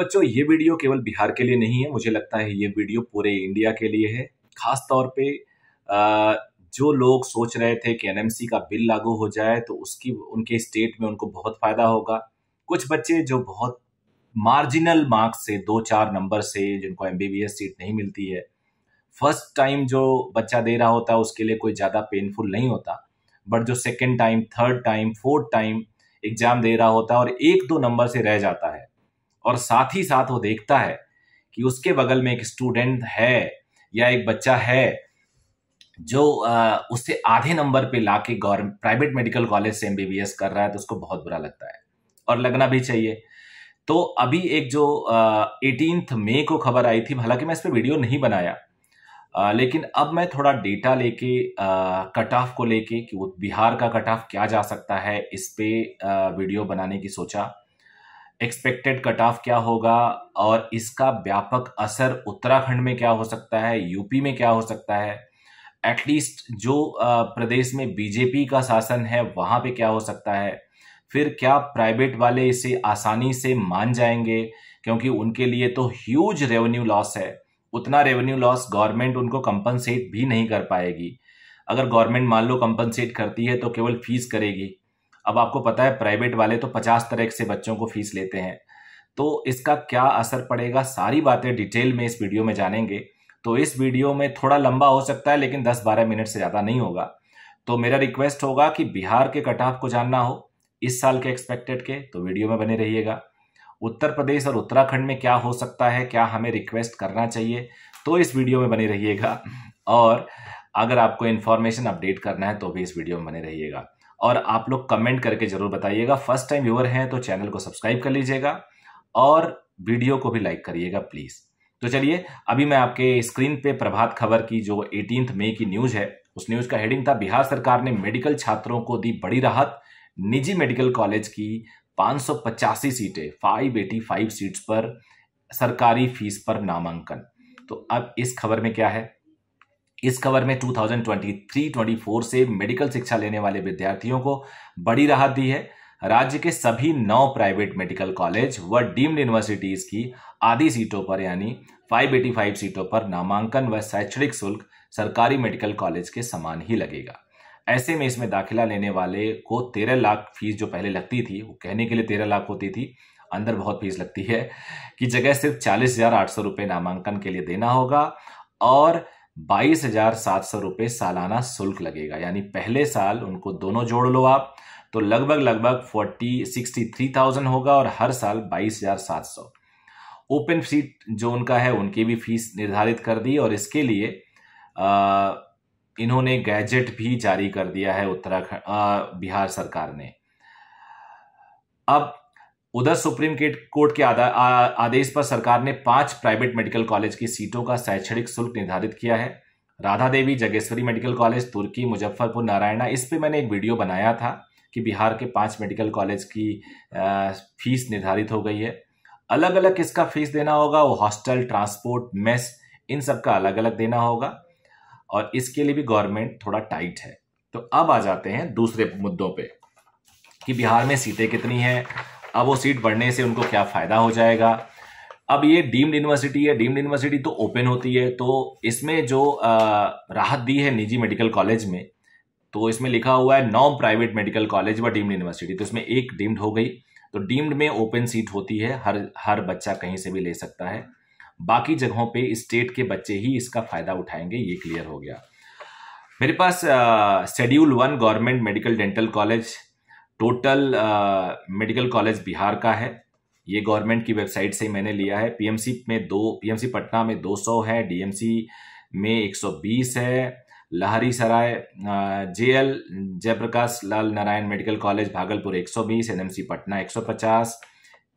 बच्चों, ये वीडियो केवल बिहार के लिए नहीं है। मुझे लगता है ये वीडियो पूरे इंडिया के लिए है। खास तौर पे जो लोग सोच रहे थे कि एनएमसी का बिल लागू हो जाए तो उसकी उनके स्टेट में उनको बहुत फायदा होगा। कुछ बच्चे जो बहुत मार्जिनल मार्क्स से 2-4 नंबर से जिनको एमबीबीएस सीट नहीं मिलती है, फर्स्ट टाइम जो बच्चा दे रहा होता है उसके लिए कोई ज़्यादा पेनफुल नहीं होता। बट जो second time, third time, fourth time exam दे रहा होता है और 1-2 नंबर से रह जाता है और साथ ही साथ वो देखता है कि उसके बगल में एक स्टूडेंट है या एक बच्चा है जो उससे आधे नंबर पे लाके गवर्नमेंट प्राइवेट मेडिकल कॉलेज से एमबीबीएस कर रहा है, तो उसको बहुत बुरा लगता है और लगना भी चाहिए। तो अभी एक जो 18 मई को खबर आई थी, हालांकि मैं इस पर वीडियो नहीं बनाया, लेकिन अब मैं थोड़ा डेटा लेके कट ऑफ को लेके कि वो बिहार का कट ऑफ क्या जा सकता है, इस पे वीडियो बनाने की सोचा। एक्सपेक्टेड कट ऑफ क्या होगा और इसका व्यापक असर उत्तराखंड में क्या हो सकता है, यूपी में क्या हो सकता है, एटलीस्ट जो प्रदेश में बीजेपी का शासन है वहां पे क्या हो सकता है। फिर क्या प्राइवेट वाले इसे आसानी से मान जाएंगे, क्योंकि उनके लिए तो ह्यूज रेवेन्यू लॉस है। उतना रेवेन्यू लॉस गवर्नमेंट उनको कंपनसेट भी नहीं कर पाएगी। अगर गवर्नमेंट मान लो कंपनसेट करती है तो केवल फीस करेगी। अब आपको पता है प्राइवेट वाले तो 50 तरह से बच्चों को फीस लेते हैं, तो इसका क्या असर पड़ेगा, सारी बातें डिटेल में इस वीडियो में जानेंगे। तो इस वीडियो में थोड़ा लंबा हो सकता है, लेकिन 10-12 मिनट से ज़्यादा नहीं होगा। तो मेरा रिक्वेस्ट होगा कि बिहार के कट ऑफ को जानना हो इस साल के एक्सपेक्टेड के, तो वीडियो में बने रहिएगा। उत्तर प्रदेश और उत्तराखंड में क्या हो सकता है, क्या हमें रिक्वेस्ट करना चाहिए, तो इस वीडियो में बने रहिएगा। और अगर आपको इन्फॉर्मेशन अपडेट करना है तो भी इस वीडियो में बने रहिएगा। और आप लोग कमेंट करके जरूर बताइएगा। फर्स्ट टाइम व्यूअर हैं तो चैनल को सब्सक्राइब कर लीजिएगा और वीडियो को भी लाइक करिएगा प्लीज। तो चलिए, अभी मैं आपके स्क्रीन पे प्रभात खबर की जो 18 मई की न्यूज है, उस न्यूज का हेडिंग था, बिहार सरकार ने मेडिकल छात्रों को दी बड़ी राहत, निजी मेडिकल कॉलेज की 585 सीटें, 585 सीट्स पर सरकारी फीस पर नामांकन। तो अब इस खबर में क्या है, इस खबर में 2023-24 से मेडिकल शिक्षा लेने वाले विद्यार्थियों को बड़ी राहत दी है। राज्य के सभी 9 प्राइवेट मेडिकल कॉलेज व डीम्ड यूनिवर्सिटीज की आधी सीटों पर यानी 585 सीटों पर नामांकन व शैक्षणिक शुल्क सरकारी मेडिकल कॉलेज के समान ही लगेगा। ऐसे में इसमें दाखिला लेने वाले को 13 लाख फीस जो पहले लगती थी, वो कहने के लिए 13 लाख होती थी, अंदर बहुत फीस लगती है, की जगह सिर्फ 40,800 रुपये नामांकन के लिए देना होगा और 22,700 रुपये सालाना शुल्क लगेगा। यानी पहले साल उनको दोनों जोड़ लो आप, तो लगभग 63,000 होगा और हर साल 22,700। ओपन सीट जो उनका है उनकी भी फीस निर्धारित कर दी और इसके लिए इन्होंने गैजेट भी जारी कर दिया है उत्तराखंड बिहार सरकार ने। अब उधर सुप्रीम कोर्ट के आदेश पर सरकार ने 5 प्राइवेट मेडिकल कॉलेज की सीटों का शैक्षणिक शुल्क निर्धारित किया है। राधा देवी जगेश्वरी मेडिकल कॉलेज, तुर्की, मुजफ्फरपुर, नारायणा, इस पे मैंने एक वीडियो बनाया था कि बिहार के 5 मेडिकल कॉलेज की फीस निर्धारित हो गई है। अलग अलग किसका फीस देना होगा, वो हॉस्टल, ट्रांसपोर्ट, मेस, इन सब का अलग अलग देना होगा और इसके लिए भी गवर्नमेंट थोड़ा टाइट है। तो अब आ जाते हैं दूसरे मुद्दों पे कि बिहार में सीटें कितनी हैं, अब वो सीट बढ़ने से उनको क्या फायदा हो जाएगा। अब ये डीम्ड यूनिवर्सिटी है, डीम्ड यूनिवर्सिटी तो ओपन होती है, तो इसमें जो राहत दी है निजी मेडिकल कॉलेज में, तो इसमें लिखा हुआ है 9 प्राइवेट मेडिकल कॉलेज व डीम्ड यूनिवर्सिटी, तो इसमें एक डीम्ड हो गई। तो डीम्ड में ओपन सीट होती है, हर बच्चा कहीं से भी ले सकता है। बाकी जगहों पे स्टेट के बच्चे ही इसका फायदा उठाएंगे, ये क्लियर हो गया। मेरे पास schedule 1 government medical dental college total medical college Bihar का है, ये गवर्नमेंट की वेबसाइट से ही मैंने लिया है। पीएमसी पटना में 200 है, डीएमसी में 120 है, Laheriasarai JL Jayaprakash Lal Narayan medical college Bhagalpur 120, NMC Patna 150,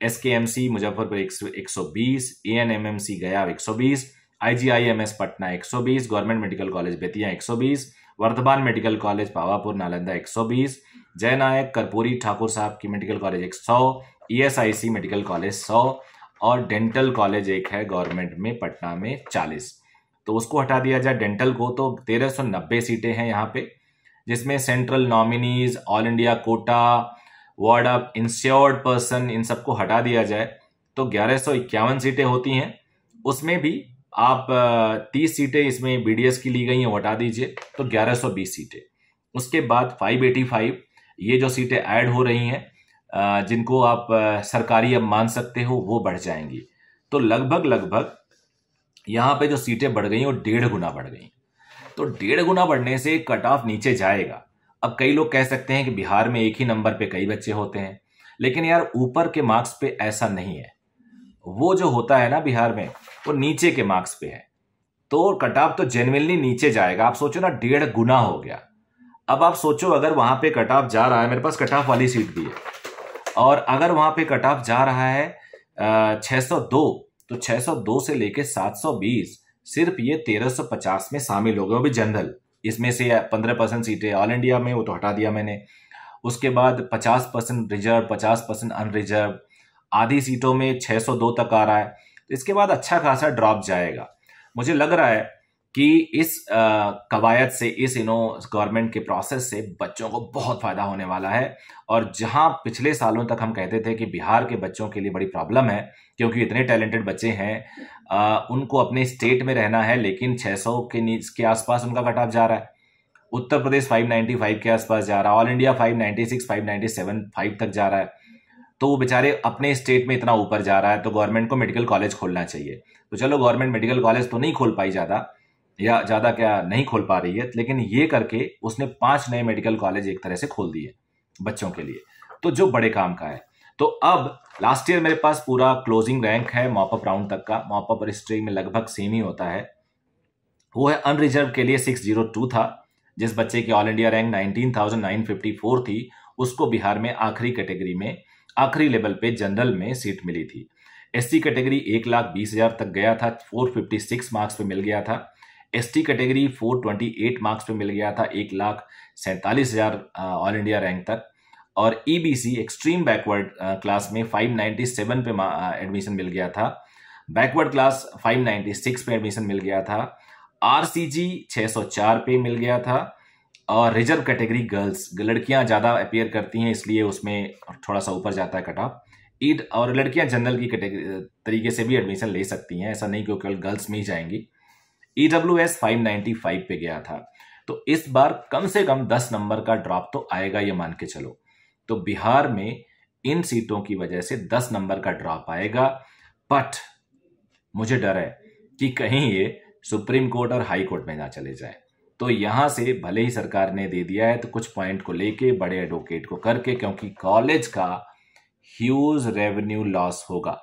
SKMC Muzaffarpur 120, ANMMC Gaya 120, IGIMS Patna 120, government medical college Bettiah 120, Vardhman medical college Pawapur Nalanda 120, Jananayak Karpoori Thakur साहब की medical college 100, ESIC medical college 100 और डेंटल कॉलेज एक है गवर्नमेंट में पटना में 40। तो उसको हटा दिया जाए डेंटल को, तो 1390 सीटें हैं यहाँ पे, जिसमें central nominees, all India quota, ward of insured person, इन सबको हटा दिया जाए तो 1151 सीटें होती हैं, उसमें भी आप 30 सीटें इसमें बीडीएस की ली गई हैं, वो हटा दीजिए, तो 1120 सीटें। उसके बाद 585 ये जो सीटें ऐड हो रही हैं, जिनको आप सरकारी अब मान सकते हो, वो बढ़ जाएंगी। तो लगभग यहाँ पे जो सीटें बढ़ गई वो 1.5 गुना बढ़ गई। तो 1.5 गुना बढ़ने से कट ऑफ नीचे जाएगा। अब कई लोग कह सकते हैं कि बिहार में एक ही नंबर पे कई बच्चे होते हैं, लेकिन यार ऊपर के मार्क्स पे ऐसा नहीं है। वो जो होता है ना बिहार में, वो नीचे के मार्क्स पे है, तो कट ऑफ तो जेन्युइनली नीचे जाएगा। आप सोचो ना, 1.5 गुना हो गया। अब आप सोचो, अगर वहां पे कट ऑफ जा रहा है, मेरे पास कट ऑफ वाली सीट भी है, और अगर वहां पे कट ऑफ जा रहा है 602, तो 602 से लेके 720 सिर्फ ये 1350 में शामिल हो गए, वो भी जनरल। इसमें से 15% सीटें ऑल इंडिया में, वो तो हटा दिया मैंने। उसके बाद 50% रिजर्व, 50% अनरिजर्व, आधी सीटों में 602 तक आ रहा है। तो इसके बाद अच्छा खासा ड्रॉप जाएगा। मुझे लग रहा है कि इस कवायद से, इस गवर्नमेंट के प्रोसेस से बच्चों को बहुत फायदा होने वाला है। और जहां पिछले सालों तक हम कहते थे कि बिहार के बच्चों के लिए बड़ी प्रॉब्लम है क्योंकि इतने टैलेंटेड बच्चे हैं, उनको अपने स्टेट में रहना है, लेकिन 600 के आसपास उनका कट ऑफ जा रहा है। उत्तर प्रदेश 595 के आसपास जा रहा है, ऑल इंडिया 596, 597, 5 तक जा रहा है। तो वो बेचारे अपने स्टेट में इतना ऊपर जा रहा है, तो गवर्नमेंट को मेडिकल कॉलेज खोलना चाहिए। तो चलो, गवर्नमेंट मेडिकल कॉलेज तो नहीं खोल पाई ज़्यादा क्या नहीं खोल पा रही है, लेकिन ये करके उसने 5 नए मेडिकल कॉलेज एक तरह से खोल दिए बच्चों के लिए, तो जो बड़े काम का है। तो अब लास्ट ईयर मेरे पास पूरा क्लोजिंग रैंक है मॉपअप राउंड तक का। मॉपअप और स्ट्रीम में लगभग सेम ही होता है। वो है अनरिजर्व के लिए 602 था। जिस बच्चे की ऑल इंडिया रैंक 19,954 थी, उसको बिहार में आखिरी कैटेगरी में, आखिरी लेवल पे जनरल में सीट मिली थी। एससी कैटेगरी 1,20,000 तक गया था, 456 मार्क्स पे मिल गया था। एसटी कैटेगरी 428 मार्क्स पे मिल गया था, 1,47,000 ऑल इंडिया रैंक तक। और ईबीसी एक्सट्रीम बैकवर्ड क्लास में 597 पे एडमिशन मिल गया था। बैकवर्ड क्लास 596 पे एडमिशन मिल गया था। आरसीजी 604 पे मिल गया था। और रिजर्व कैटेगरी गर्ल्स, लड़कियां ज्यादा अपियर करती हैं, इसलिए उसमें थोड़ा सा ऊपर जाता है कट ऑफ। ईड और लड़कियां जनरल की कैटेगरी तरीके से भी एडमिशन ले सकती हैं, ऐसा नहीं कि केवल गर्ल्स में ही जाएंगी। EWS 595 पे गया था। तो इस बार कम से कम 10 नंबर का ड्रॉप तो आएगा, ये मान के चलो। तो बिहार में इन सीटों की वजह से 10 नंबर का ड्रॉप आएगा। बट मुझे डर है कि कहीं ये सुप्रीम कोर्ट और हाई कोर्ट में ना चले जाए। तो यहां से भले ही सरकार ने दे दिया है, तो कुछ पॉइंट को लेके बड़े एडवोकेट को करके, क्योंकि कॉलेज का ह्यूज रेवेन्यू लॉस होगा।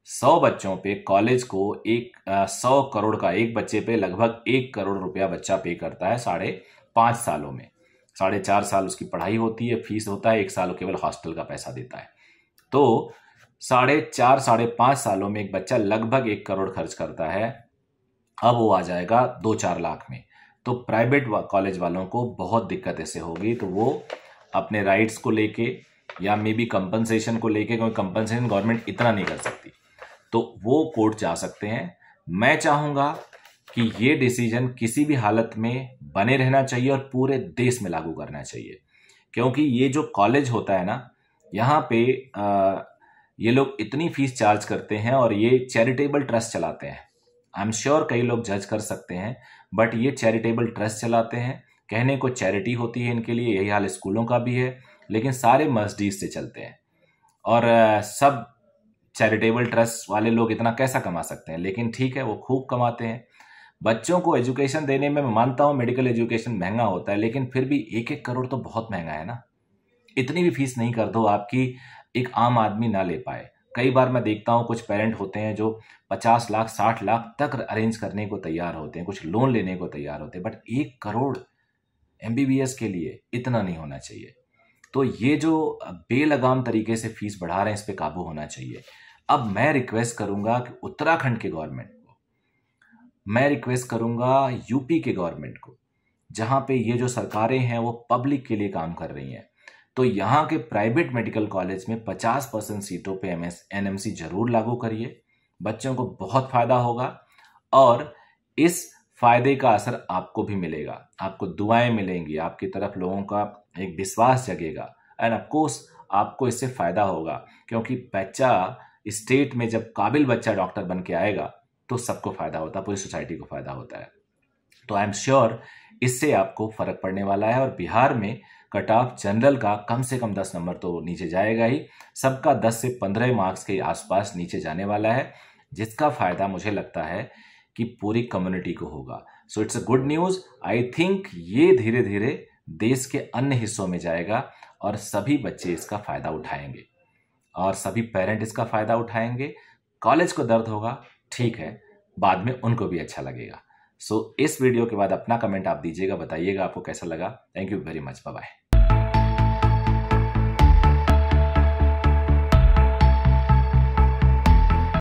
100 बच्चों पे कॉलेज को 100 करोड़ का, एक बच्चे पे लगभग 1 करोड़ रुपया बच्चा पे करता है 5.5 सालों में। 4.5 साल उसकी पढ़ाई होती है, फीस होता है, 1 साल केवल हॉस्टल का पैसा देता है। तो 4.5 साढ़े सालों में एक बच्चा लगभग 1 करोड़ खर्च करता है। अब वो आ जाएगा 2-4 लाख में। तो प्राइवेट कॉलेज वालों को बहुत दिक्कत ऐसे होगी। तो वो अपने राइट्स को लेके या मे बी कंपनसेशन को लेके, क्योंकि कंपनसेशन गवर्नमेंट इतना नहीं कर सकती, तो वो कोर्ट जा सकते हैं। मैं चाहूंगा कि ये डिसीजन किसी भी हालत में बने रहना चाहिए और पूरे देश में लागू करना चाहिए, क्योंकि ये जो कॉलेज होता है ना, यहाँ पे ये लोग इतनी फीस चार्ज करते हैं और ये चैरिटेबल ट्रस्ट चलाते हैं। आई एम श्योर कई लोग जज कर सकते हैं, बट ये चैरिटेबल ट्रस्ट चलाते हैं। कहने को चैरिटी होती है इनके लिए, यही हाल स्कूलों का भी है, लेकिन सारे मस्जिद से चलते हैं। और सब चैरिटेबल ट्रस्ट वाले लोग इतना कैसा कमा सकते हैं, लेकिन ठीक है, वो खूब कमाते हैं। बच्चों को एजुकेशन देने में मैं मानता हूँ मेडिकल एजुकेशन महंगा होता है, लेकिन फिर भी 1-1 करोड़ तो बहुत महंगा है ना। इतनी भी फीस नहीं कर दो आपकी एक आम आदमी ना ले पाए। कई बार मैं देखता हूँ कुछ पेरेंट होते हैं जो 50 लाख 60 लाख तक अरेंज करने को तैयार होते हैं, कुछ लोन लेने को तैयार होते हैं, बट 1 करोड़ MBBS के लिए इतना नहीं होना चाहिए। तो ये जो बेलगाम तरीके से फीस बढ़ा रहे हैं, इस पे काबू होना चाहिए। अब मैं रिक्वेस्ट करूंगा कि उत्तराखंड के गवर्नमेंट को, मैं रिक्वेस्ट करूंगा यूपी के गवर्नमेंट को, जहां पे ये जो सरकारें हैं वो पब्लिक के लिए काम कर रही हैं, तो यहाँ के प्राइवेट मेडिकल कॉलेज में 50% सीटों पे NMC जरूर लागू करिए। बच्चों को बहुत फायदा होगा और इस फायदे का असर आपको भी मिलेगा। आपको दुआएं मिलेंगी, आपकी तरफ लोगों का एक विश्वास जगेगा, एंड ऑफ कोर्स आपको इससे फायदा होगा, क्योंकि बच्चा स्टेट में जब काबिल बच्चा डॉक्टर बन के आएगा तो सबको फायदा होता है, पूरी सोसाइटी को फायदा होता है। तो आई एम श्योर इससे आपको फर्क पड़ने वाला है। और बिहार में कट ऑफ जनरल का कम से कम 10 नंबर तो नीचे जाएगा ही, सबका 10 से 15 मार्क्स के आसपास नीचे जाने वाला है, जिसका फायदा मुझे लगता है कि पूरी कम्युनिटी को होगा। So it's a good news. I think ये धीरे धीरे देश के अन्य हिस्सों में जाएगा और सभी बच्चे इसका फायदा उठाएंगे और सभी पेरेंट इसका फायदा उठाएंगे। कॉलेज को दर्द होगा, ठीक है, बाद में उनको भी अच्छा लगेगा। सो इस वीडियो के बाद अपना कमेंट आप दीजिएगा, बताइएगा आपको कैसा लगा। Thank you very much, bye bye.